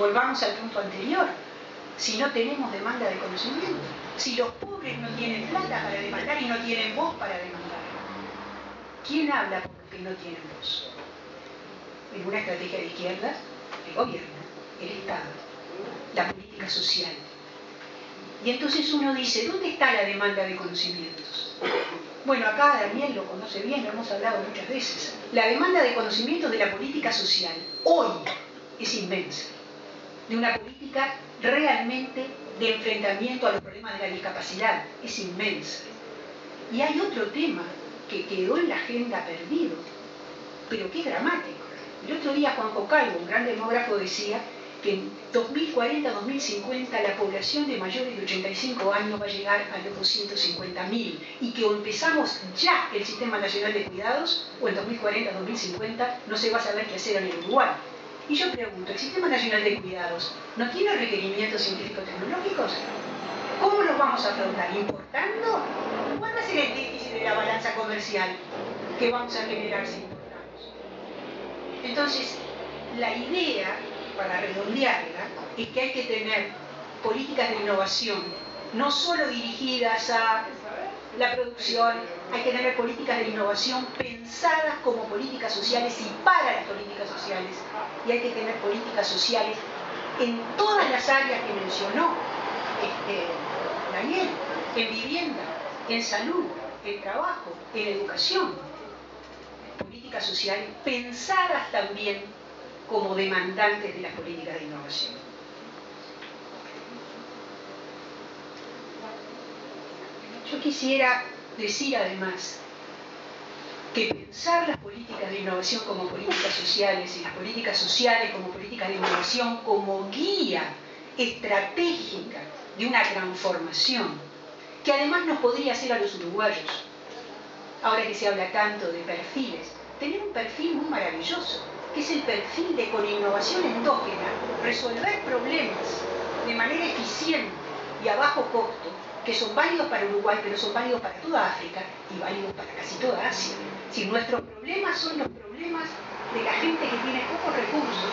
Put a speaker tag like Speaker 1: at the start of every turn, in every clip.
Speaker 1: volvamos al punto anterior. Si no tenemos demanda de conocimiento, si los pobres no tienen plata para demandar y no tienen voz para demandar, ¿quién habla por los que no tienen voz? En una estrategia de izquierda, el gobierno, el Estado, la política social. Y entonces uno dice, ¿dónde está la demanda de conocimientos? Bueno, acá Daniel lo conoce bien, lo hemos hablado muchas veces. La demanda de conocimientos de la política social hoy es inmensa. De una política realmente de enfrentamiento a los problemas de la discapacidad es inmensa. Y hay otro tema que quedó en la agenda perdido, pero que es dramático. El otro día Juanjo Calvo, un gran demógrafo, decía que en 2040-2050 la población de mayores de 85 años va a llegar a los 250.000 y que o empezamos ya el Sistema Nacional de Cuidados o en 2040-2050 no se va a saber qué hacer en el Uruguay. Y yo pregunto, ¿el Sistema Nacional de Cuidados no tiene requerimientos científico-tecnológicos? ¿Cómo los vamos a afrontar? ¿Importando? ¿Cuál va a ser el déficit de la balanza comercial que vamos a generar si importamos? Entonces, la idea, para redondearla, es que hay que tener políticas de innovación, no solo dirigidas a la producción, hay que tener políticas de innovación pensadas como políticas sociales y para las políticas sociales, y hay que tener políticas sociales en todas las áreas que mencionó Daniel, en vivienda, en salud, en trabajo, en educación. Políticas sociales pensadas también como demandantes de las políticas de innovación. Yo quisiera decir además que pensar las políticas de innovación como políticas sociales y las políticas sociales como políticas de innovación como guía estratégica de una transformación que además nos podría hacer a los uruguayos, ahora que se habla tanto de perfiles, tener un perfil muy maravilloso, que es el perfil de con innovación endógena resolver problemas de manera eficiente y a bajo costo, que son válidos para Uruguay, pero son válidos para toda África y válidos para casi toda Asia. Si nuestros problemas son los problemas de la gente que tiene pocos recursos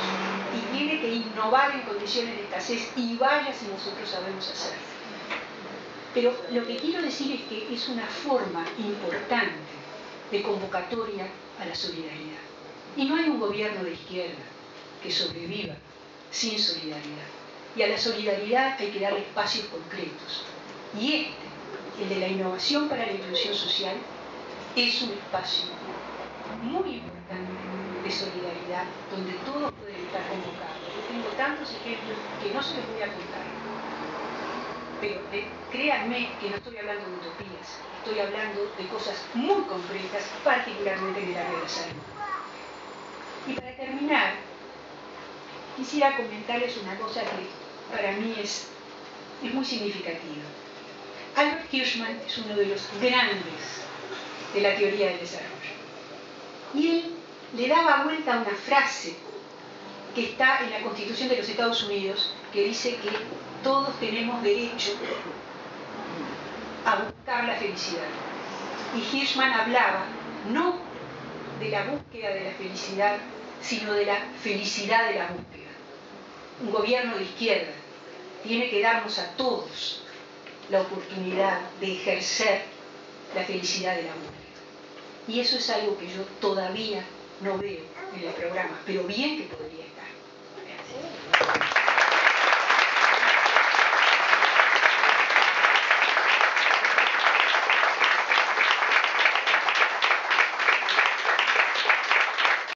Speaker 1: y tiene que innovar en condiciones de escasez, y vaya si nosotros sabemos hacerlo. Pero lo que quiero decir es que es una forma importante de convocatoria a la solidaridad. Y no hay un gobierno de izquierda que sobreviva sin solidaridad. Y a la solidaridad hay que darle espacios concretos. Y el de la innovación para la inclusión social, es un espacio muy importante de solidaridad donde todos pueden estar convocados. Yo tengo tantos ejemplos que no se los voy a contar. Pero créanme que no estoy hablando de utopías, estoy hablando de cosas muy concretas, particularmente en el área de la salud. Y para terminar, quisiera comentarles una cosa que para mí es muy significativa. Albert Hirschman es uno de los grandes de la teoría del desarrollo. Y él le daba vuelta a una frase que está en la Constitución de los Estados Unidos, que dice que todos tenemos derecho a buscar la felicidad. Y Hirschman hablaba no de la búsqueda de la felicidad, sino de la felicidad de la búsqueda. Un gobierno de izquierda tiene que darnos a todos la oportunidad de ejercer la felicidad de la búsqueda. Y eso es algo que yo todavía no veo en el programa, pero bien que podría estar.